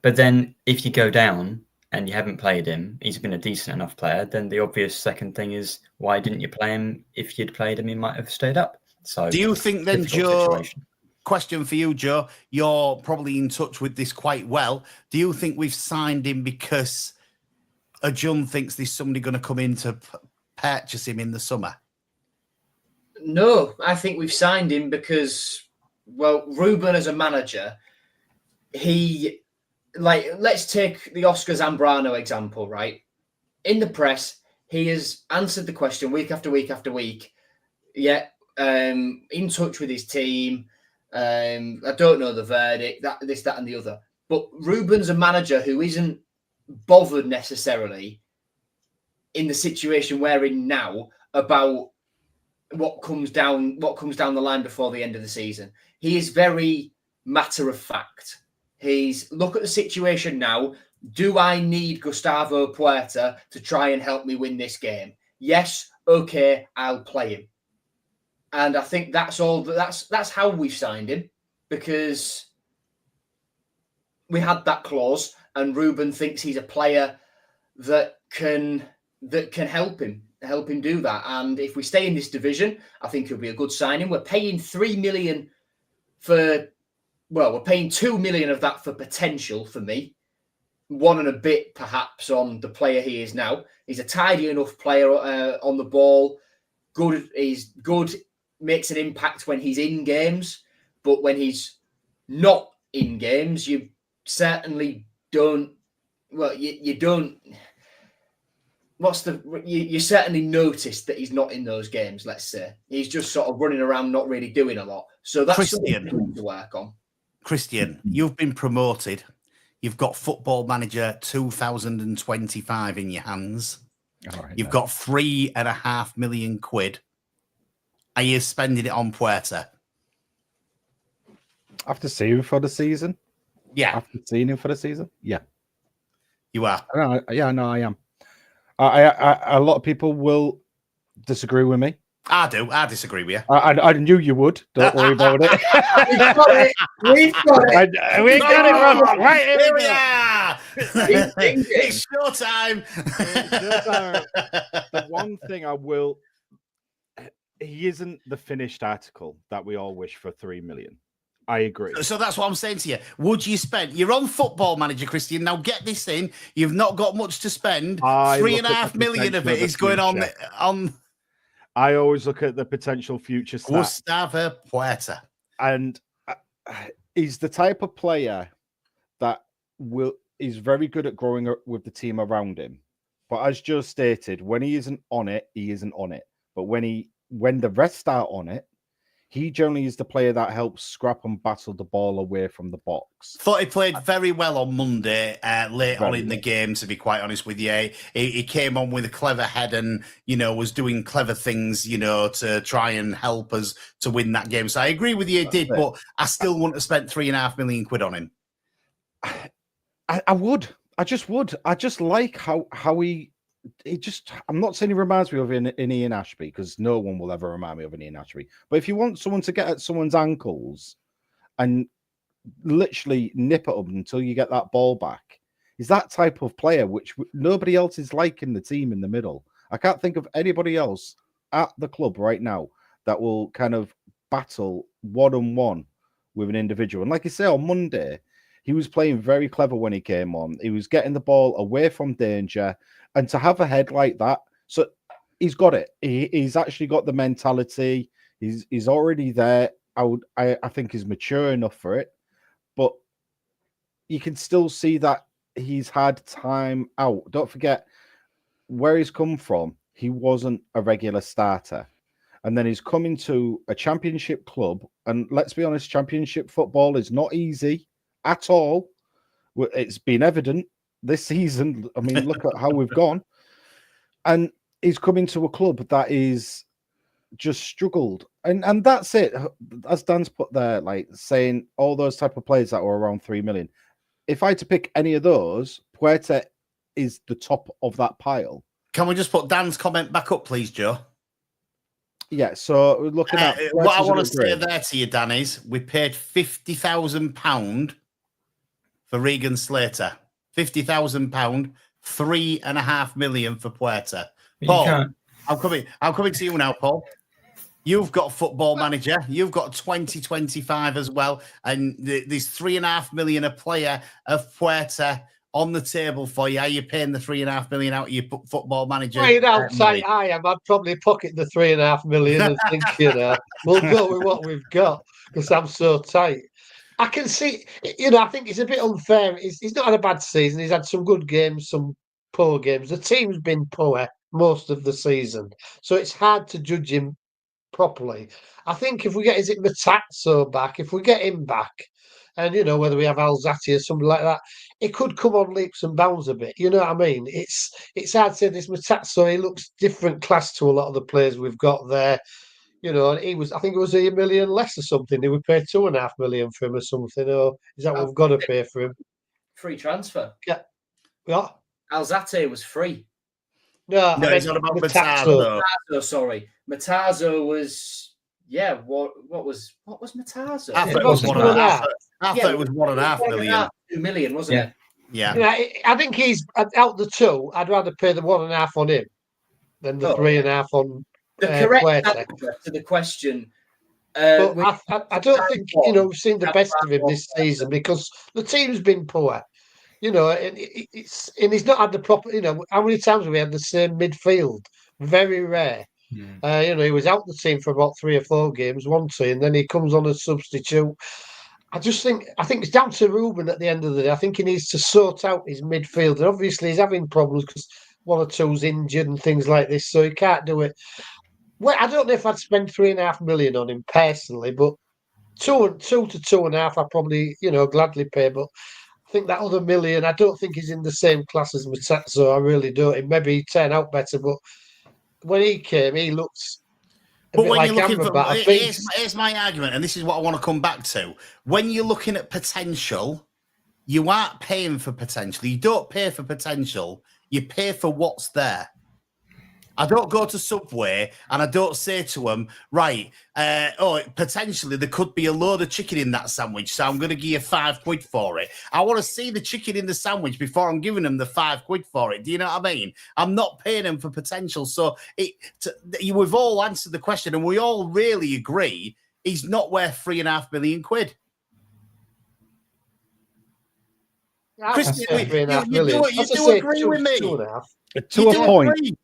But then if you go down and you haven't played him, he's been a decent enough player, then the obvious second thing is, why didn't you play him? If you'd played him, he might have stayed up. So do you think then, Joe, question for you, Joe, you're probably in touch with this quite well. Do you think we've signed him because John thinks there's somebody going to come in to purchase him in the summer? No, I think we've signed him because, Ruben as a manager, let's take the Oscar Zambrano example, right? In the press, he has answered the question week after week after week. Yeah, in touch with his team. I don't know the verdict, this, that, and the other. But Ruben's a manager who isn't bothered necessarily in the situation we're in now about what comes down the line before the end of the season. He is very matter of fact. He's look at the situation now. Do I need Gustavo Puerta to try and help me win this game? Yes. Okay, I'll play him. And I think that's all. That's how we've signed him, because we had that clause, and Ruben thinks he's a player that can help him do that. And if we stay in this division, I think he'll be a good signing. We're paying $3 million we're paying $2 million of that for potential for me. $1 and a bit perhaps on the player he is now. He's a tidy enough player on the ball. Good. He's good. Makes an impact when he's in games, but when he's not in games, you certainly don't. Well, you don't. You certainly notice that he's not in those games. Let's say he's just sort of running around, not really doing a lot. So that's something to work on. Christian, you've been promoted. You've got Football Manager 2025 in your hands. You've got £3.5 million. Are you spending it on Puerta? After seeing him for the season? Yeah. After seeing him for the season? Yeah. You are. I am. A lot of people will disagree with me. I do. I disagree with you. I knew you would. Don't worry about it. We've got it. We've got it. We got it wrong. Right, Here we are. It's showtime. The one thing I will... He isn't the finished article that we all wish for 3 million. I agree. So that's what I'm saying to you. Would you spend? You're on Football Manager, Christian. Now get this in. You've not got much to spend. 3.5 million of it is going on. I always look at the potential future stats. Gustavo Puerta. And he's the type of player that is very good at growing up with the team around him. But as Joe stated, when he isn't on it, he isn't on it. But when the rest are on it, he generally is the player that helps scrap and battle the ball away from the box. Thought he played very well on Monday, late on in the game, to be quite honest with you. He came on with a clever head and, was doing clever things, to try and help us to win that game. So I agree with you, he did, but I still wouldn't have spent £3.5 million on him. I would. I just would. I just like how he just, I'm not saying he reminds me of an Ian Ashby, because no one will ever remind me of an Ian Ashby. But if you want someone to get at someone's ankles and literally nip at them until you get that ball back, he's that type of player, which nobody else is like in the team in the middle. I can't think of anybody else at the club right now that will kind of battle one-on-one with an individual. And like I say, on Monday, he was playing very clever when he came on. He was getting the ball away from danger. And to have a head like that, so he's got it. He's actually got the mentality. He's already there. I think he's mature enough for it. But you can still see that he's had time out. Don't forget where he's come from. He wasn't a regular starter. And then he's coming to a championship club. And let's be honest, championship football is not easy at all. It's been evident this season. I mean, look at how we've gone. And he's coming to a club that is just struggled. And that's it. As Dan's put there, like saying all those type of players that were around 3 million. If I had to pick any of those, Puerta is the top of that pile. Can we just put Dan's comment back up, please, Joe? Yeah, so looking at what I want to say there to you, Dan, is we paid £50,000 for Regan Slater. £50,000, £3.5 million for Puerta. Paul, I'm coming to you now, Paul. You've got Football Manager. You've got 2025 as well, and there's £3.5 million a player of Puerta on the table for you. Are you paying the £3.5 million out of your Football Manager? I am. I'd probably pocket the £3.5 million and think, we'll go with what we've got because I'm so tight. I can see, I think it's a bit unfair. He's not had a bad season. He's had some good games, some poor games. The team's been poor most of the season, so it's hard to judge him properly. I think if we get, is it Matazzo back? If we get him back, and whether we have Alzati or something like that, it could come on leaps and bounds a bit. You know what I mean? It's hard to say this Matazzo. He looks different class to a lot of the players we've got there. And I think it was $1 million less or something. Did we pay $2.5 million for him or something? Or is that what we've got to pay for him? Free transfer. Yeah. What? Alzate was free. No, it's not about Matazzo. Sorry. Matazzo was, what was Matazzo? I thought it was 1.5. I thought it was 1.5 million. 2 million, wasn't it? Yeah. I think he's out the two. I'd rather pay the 1.5 on him than the 3.5 on. The correct answer to the question. But I don't think we've seen the best of him this season because the team's been poor. And he's not had the proper. How many times have we had the same midfield? Very rare. He was out the team for about 3 or 4 games, one team, and then he comes on as substitute. I think it's down to Ruben at the end of the day. I think he needs to sort out his midfield, and obviously he's having problems because 1 or 2's injured and things like this, so he can't do it. Well, I don't know if I'd spend $3.5 million on him personally, but 2 to 2.5, I'd probably, gladly pay. But I think that other $1 million, I don't think he's in the same class as Matazzo. I really don't. Maybe he turned out better, but when he came, he looked But when like you're looking Amrabat, I for, think here's my argument, and this is what I want to come back to. When you're looking at potential, you aren't paying for potential. You don't pay for potential. You pay for what's there. I don't go to Subway and I don't say to them, right, potentially there could be a load of chicken in that sandwich, so I'm going to give you £5 for it. I want to see the chicken in the sandwich before I'm giving them the £5 for it. Do you know what I mean? I'm not paying them for potential. So we've all answered the question, and we all really agree he's not worth £3.5 million. Chris, you do agree with me? To a point.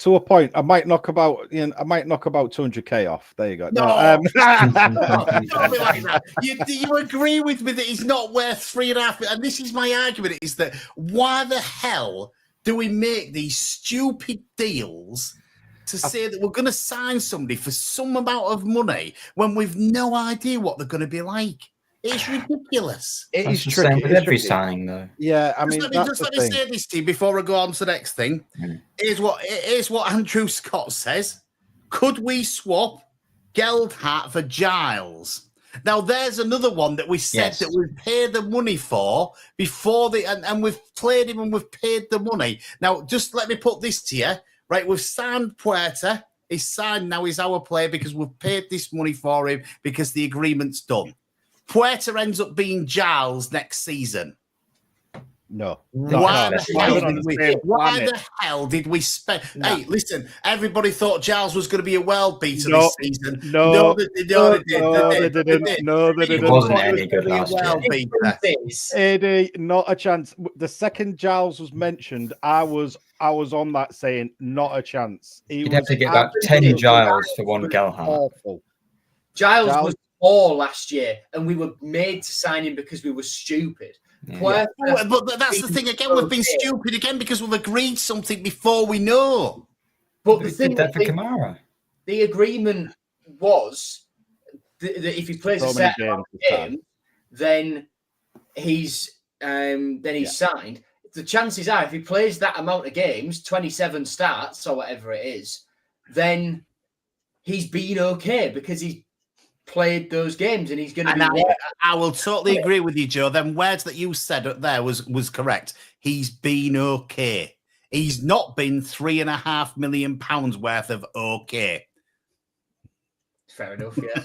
To a point, I might knock about 200k off. There you go. No, don't be like that. Do you agree with me that he's not worth £3.5? And this is my argument: is that why the hell do we make these stupid deals to say that we're going to sign somebody for some amount of money when we've no idea what they're going to be like? It's ridiculous. It is tricky with every signing, though. Yeah, I mean, let me say this to you before I go on to the next thing. Here's what Andrew Scott says. Could we swap Geldhart for Giles? Now, there's another one that we said that we've paid the money for before and we've played him and we've paid the money. Now, just let me put this to you. Right, we've signed Puerta. He's signed now. He's our player because we've paid this money for him because the agreement's done. Puerta ends up being Giles next season. No. Why the hell did we spend? No. Hey, listen, everybody thought Giles was going to be a world beater this season. No, they didn't. It wasn't any good last year. Eddie, not a chance. The second Giles was mentioned, I was on that saying not a chance. You'd have to get about 10 Giles for one Geldhart. Awful. Giles was poor last year, and we were made to sign him because we were stupid. Yeah. But that's the thing again. We've been stupid again because we've agreed something before we know. But the thing that for Kamara, the agreement was that if he plays a set amount of games, then he's signed. The chances are, if he plays that amount of games, 27 starts or whatever it is, then he's been okay because he's played those games and he's going to be. I will totally agree with you, Joe. Them words that you said there was correct. He's been okay. He's not been £3.5 million worth of okay. Fair enough, yeah.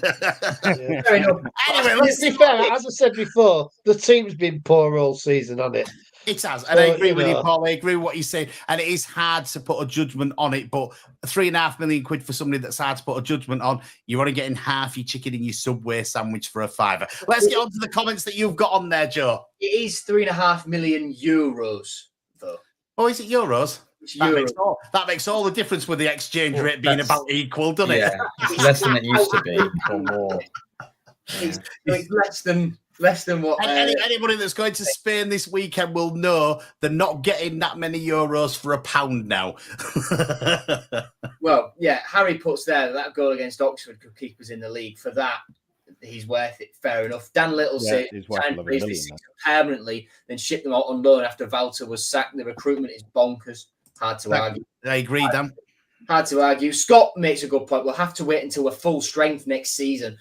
Fair enough. Anyway, let's be fair. As I said before, the team's been poor all season, hasn't it? It has, and I agree with you, Paul. I agree with what you say, and it is hard to put a judgment on it. But £3.5 million for somebody that's hard to put a judgment on, you're only getting half your chicken in your Subway sandwich for £5. Let's get on to the comments that you've got on there, Joe. It is €3.5 million, though. Oh, is it euros? That makes all the difference with the exchange rate being about equal, doesn't it? Yeah, it's less than it used to be, or more. It's less than what anybody that's going to Spain this weekend will know they're not getting that many euros for £1 now. Well, yeah, Harry puts there that goal against Oxford could keep us in the league. For that, he's worth it. Fair enough. Dan Little said permanently, then ship them out on loan after Walter was sacked. The recruitment is bonkers. Hard to argue. I agree, Dan. Hard to argue. Scott makes a good point. We'll have to wait until we're full strength next season,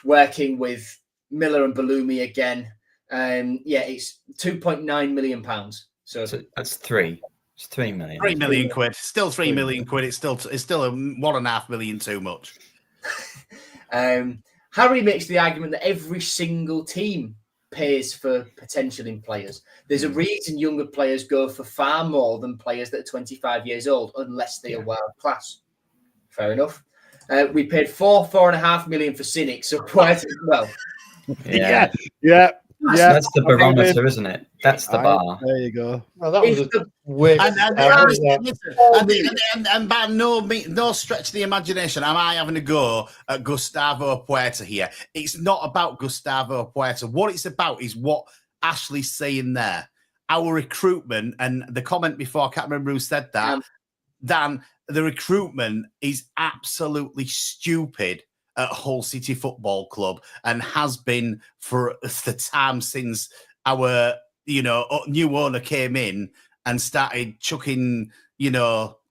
working with Miller and Balumi again. It's £2.9 million. So that's three. It's 3 million. £3 million. Still £3 million. It's still a £1.5 million too much. Harry makes the argument that every single team pays for potential in players. There's a reason younger players go for far more than players that are 25 years old, unless they are world class. Fair enough. We paid $4.5 million for Cynic, so quite well. Yeah. That's the barometer, isn't it? That's the bar. There you go. Well, that was weird. And by no stretch of the imagination am I having a go at Gustavo Puerta here. It's not about Gustavo Puerta. What it's about is what Ashley's saying there. Our recruitment, and the comment before, I can't remember who said that, Dan, the recruitment is absolutely stupid at Hull City Football Club and has been for the time since our, new owner came in and started chucking,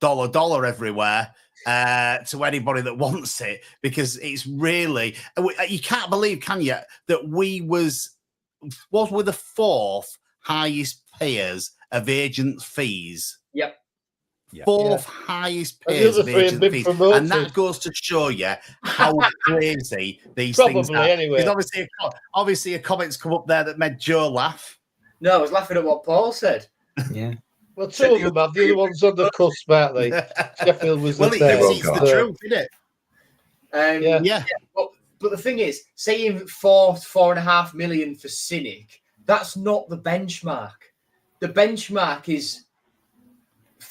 dollar everywhere. to anybody that wants it, because it's really, you can't believe, can you, that we were the fourth highest payers of agent fees. Yep. Fourth highest payers of agent fees. Promoted. And that goes to show you how crazy these Probably, things are. anyway. Because obviously a comment's come up there that made Joe laugh. No, I was laughing at what Paul said. Yeah. Well, two of them have. The other one's on the cusp, aren't they? Sheffield was well, the third. it's the truth, isn't it? Yeah. But the thing is, saying 4.5 million for Cynic, that's not the benchmark. The benchmark is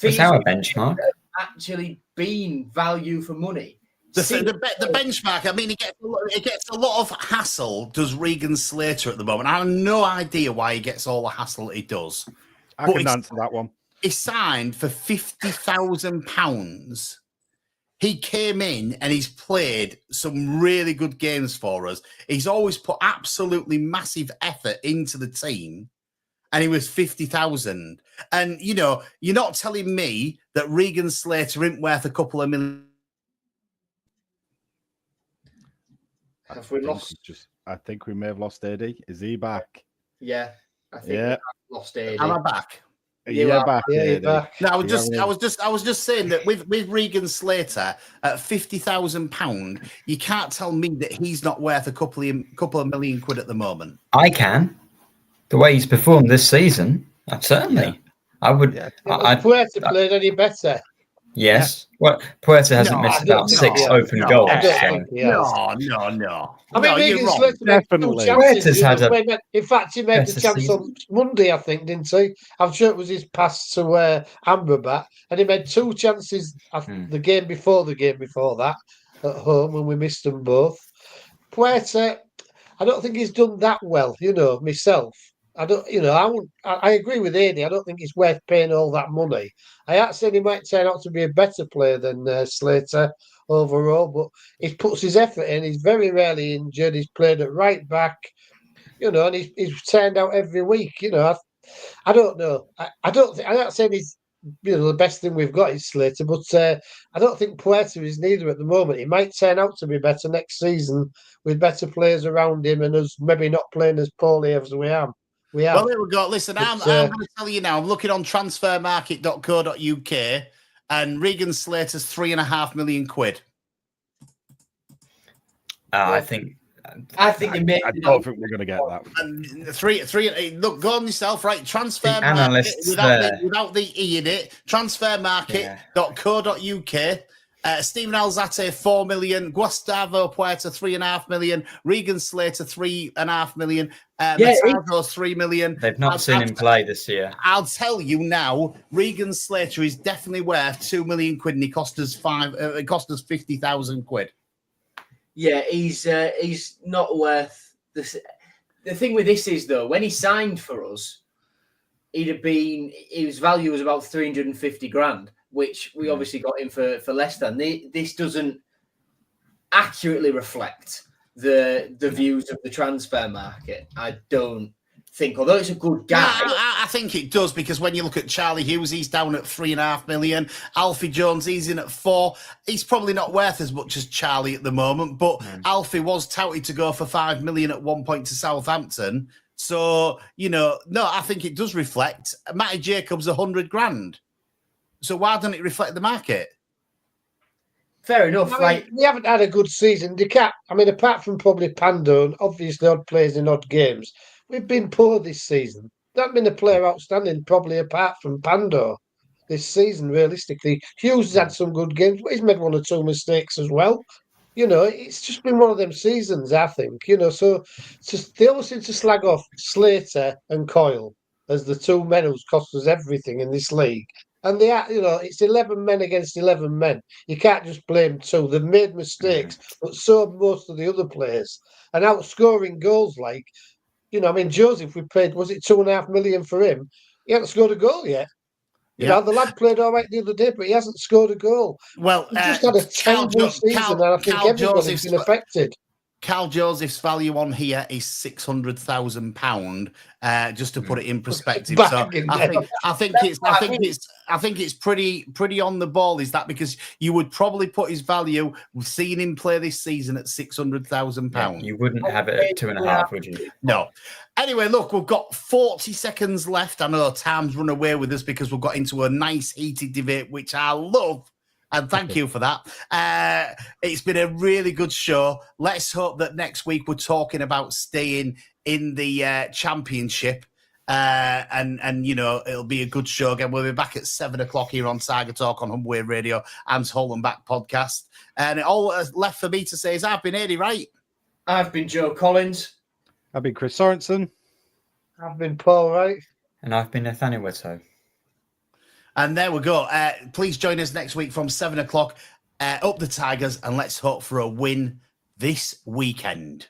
That's our benchmark. Actually being value for money. The benchmark, I mean, it gets a lot of hassle, does Regan Slater at the moment. I have no idea why he gets all the hassle he does. I can answer that one. He signed for £50,000. He came in and he's played some really good games for us. He's always put absolutely massive effort into the team. And he was 50,000. And, you know, you're not telling me that Regan Slater isn't worth a couple of million. Have we lost? I think we may have lost Eddie. Is he back? Yeah, I think we lost Eddie. Am I back? You're back. Yeah, you're back. No, I was just saying that with Regan Slater at £50,000, you can't tell me that he's not worth a couple of million quid at the moment. I can. The way he's performed this season, certainly. Yeah. I would. Yeah. Puerta played any better? Yes. Well, Puerta hasn't missed about 6 open goals. No. I mean, Regan Slater definitely. Puerta's had in fact, he made the chance on Monday, I think, didn't he? I'm sure it was his pass to Amrabat, and he made 2 chances the game before that at home when we missed them both. Puerta, I don't think he's done that well, myself. I agree with Eddie. I don't think it's worth paying all that money. I actually he might turn out to be a better player than Slater overall, but he puts his effort in. He's very rarely injured. He's played at right back, and he's turned out every week. I don't know. I'm not saying he's the best thing we've got is Slater, but I don't think Puerta is neither at the moment. He might turn out to be better next season with better players around him and us maybe not playing as poorly as we have. Well, here we go. Listen, I'm going to tell you now. I'm looking on transfermarket.co.uk, and Regan Slater's £3.5 million. I think you may. I don't think we're going to get that. And three. Look, go on yourself, right? Transfermarket without the E in it. Transfermarket.co.uk. Stephen Alzate, 4 million. Gustavo Puerta, 3.5 million. Regan Slater, 3.5 million. Matardo, 3 million. They've not seen him play this year. I'll tell you now, Regan Slater is definitely worth 2 million quid, and he cost us 50,000 quid. Yeah, he's not worth this. The thing with this is though, when he signed for us, his value was about 350 grand. Which we obviously got him for less than. This doesn't accurately reflect the views of the transfer market. I don't think, although it's a good guy. I think it does, because when you look at Charlie Hughes, he's down at 3.5 million. Alfie Jones, he's in at 4. He's probably not worth as much as Charlie at the moment, but Alfie was touted to go for 5 million at one point to Southampton. So, I think it does reflect. Matty Jacobs, 100 grand. So why doesn't it reflect the market? Fair enough. We haven't had a good season. Apart from probably Pando and obviously odd players in odd games, we've been poor this season. Not been a player outstanding, probably apart from Pando this season, realistically. Hughes has had some good games, but he's made 1 or 2 mistakes as well. It's just been one of them seasons, I think. So they always seem to slag off Slater and Coyle as the 2 men who's cost us everything in this league. And it's 11 men against 11 men. You can't just blame 2. They've made mistakes, but so have most of the other players. And outscoring goals Joseph, we paid, was it 2.5 million for him? He hasn't scored a goal yet. The lad played all right the other day, but he hasn't scored a goal. Well, he just had a terrible season, and I think everybody's been affected. Cal Joseph's value on here is £600,000. Just to put it in perspective, so I think it's pretty on the ball. Is that because you would probably put his value, seeing him play this season, at £600,000? Yeah, you wouldn't have it at 2.5, would you? No. Anyway, look, we've got 40 seconds left. I know time's run away with us because we've got into a nice heated debate, which I love. And thank you for that. It's been a really good show. Let's hope that next week we're talking about staying in the championship. And you know, it'll be a good show again. We'll be back at 7:00 here on Tiger Talk on Humber Wave Radio and Holland Back podcast. And all left for me to say is I've been Eddie Wright. I've been Joe Collins. I've been Chris Sorensen. I've been Paul Wright. And I've been Nathaniel Witto. And there we go. Please join us next week from 7:00. Up the Tigers, and let's hope for a win this weekend.